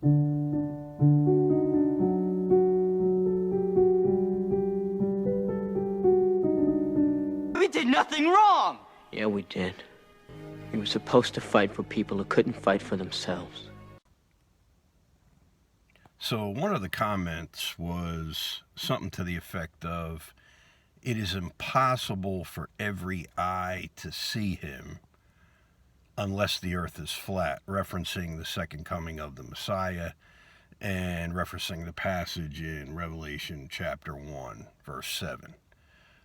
We did nothing wrong! Yeah, we did. We were supposed to fight for people who couldn't fight for themselves. So one of the comments was something to the effect of, it is impossible for every eye to see him unless the earth is flat, referencing the second coming of the Messiah and referencing the passage in Revelation chapter 1, verse 7.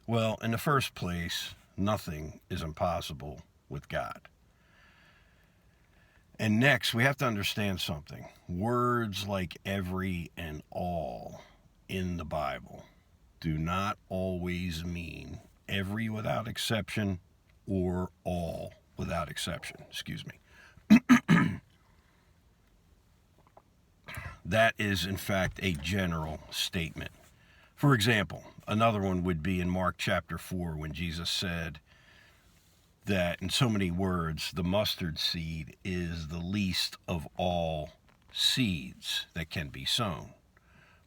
Well, in the first place, nothing is impossible with God. And next, we have to understand something. Words like every and all in the Bible do not always mean every without exception or all without exception. Excuse me. That is, in fact, a general statement. For example, another one would be in Mark chapter 4 when Jesus said that, in so many words, the mustard seed is the least of all seeds that can be sown.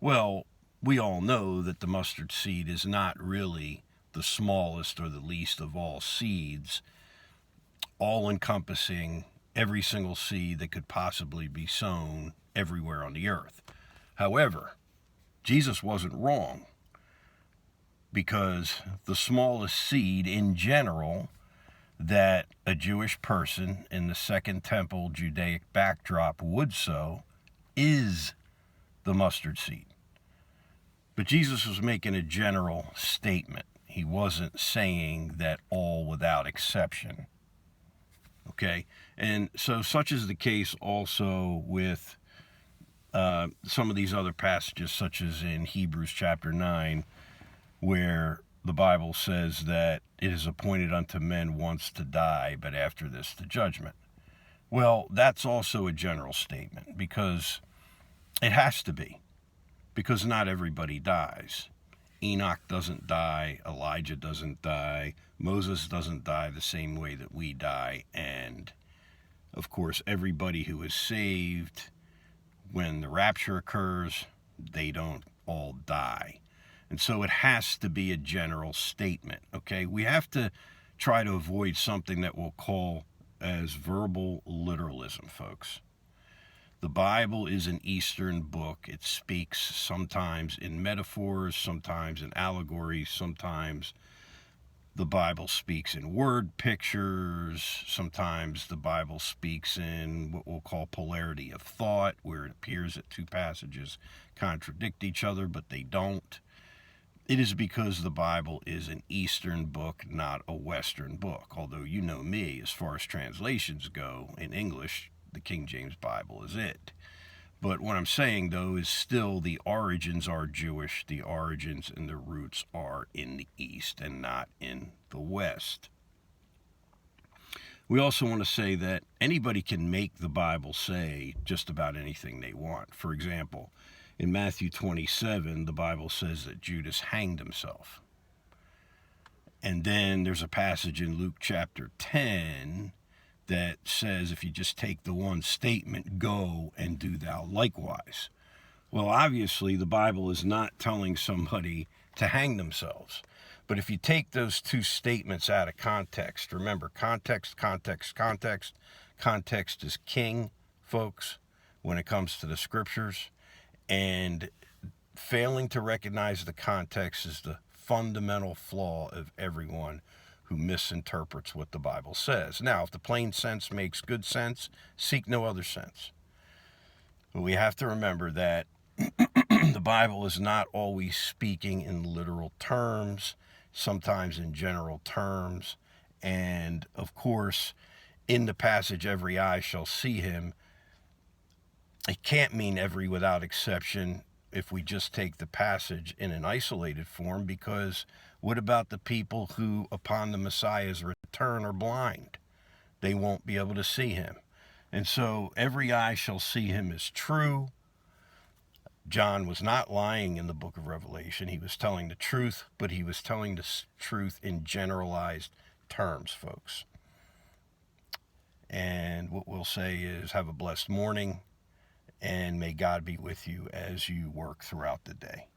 Well, we all know that the mustard seed is not really the smallest or the least of all seeds, all-encompassing every single seed that could possibly be sown everywhere on the earth. However, Jesus wasn't wrong, because the smallest seed in general that a Jewish person in the Second Temple Judaic backdrop would sow is the mustard seed. But Jesus was making a general statement. He wasn't saying that all without exception. Okay? And so such is the case also with some of these other passages, such as in Hebrews chapter 9, where the Bible says that it is appointed unto men once to die, but after this the judgment. Well, that's also a general statement, because it has to be, because not everybody dies. Enoch doesn't die, Elijah doesn't die, Moses doesn't die the same way that we die, and of course everybody who is saved, when the rapture occurs, they don't all die. And so it has to be a general statement, okay? We have to try to avoid something that we'll call as verbal literalism, folks. The Bible is an Eastern book. It speaks sometimes in metaphors, sometimes in allegories, sometimes the Bible speaks in word pictures, sometimes the Bible speaks in what we'll call polarity of thought, where it appears that two passages contradict each other, but they don't. It is because the Bible is an Eastern book, not a Western book. Although you know me, as far as translations go, in English, the King James Bible is it. But what I'm saying, though, is still the origins are Jewish. The origins and the roots are in the East and not in the West. We also want to say that anybody can make the Bible say just about anything they want. For example, in Matthew 27, the Bible says that Judas hanged himself. And then there's a passage in Luke chapter 10 that says, if you just take the one statement, go and do thou likewise. Well, obviously, the Bible is not telling somebody to hang themselves. But if you take those two statements out of context, remember, context is king, folks, when it comes to the scriptures. And failing to recognize the context is the fundamental flaw of everyone who misinterprets what the Bible says. Now, if the plain sense makes good sense, seek no other sense. But we have to remember that the Bible is not always speaking in literal terms, sometimes in general terms. And, of course, in the passage, every eye shall see him, it can't mean every without exception if we just take the passage in an isolated form, because what about the people who, upon the Messiah's return, are blind? They won't be able to see him. And so every eye shall see him is true. John was not lying in the book of Revelation. He was telling the truth, but he was telling the truth in generalized terms, folks. And what we'll say is, have a blessed morning. and may God be with you as you work throughout the day.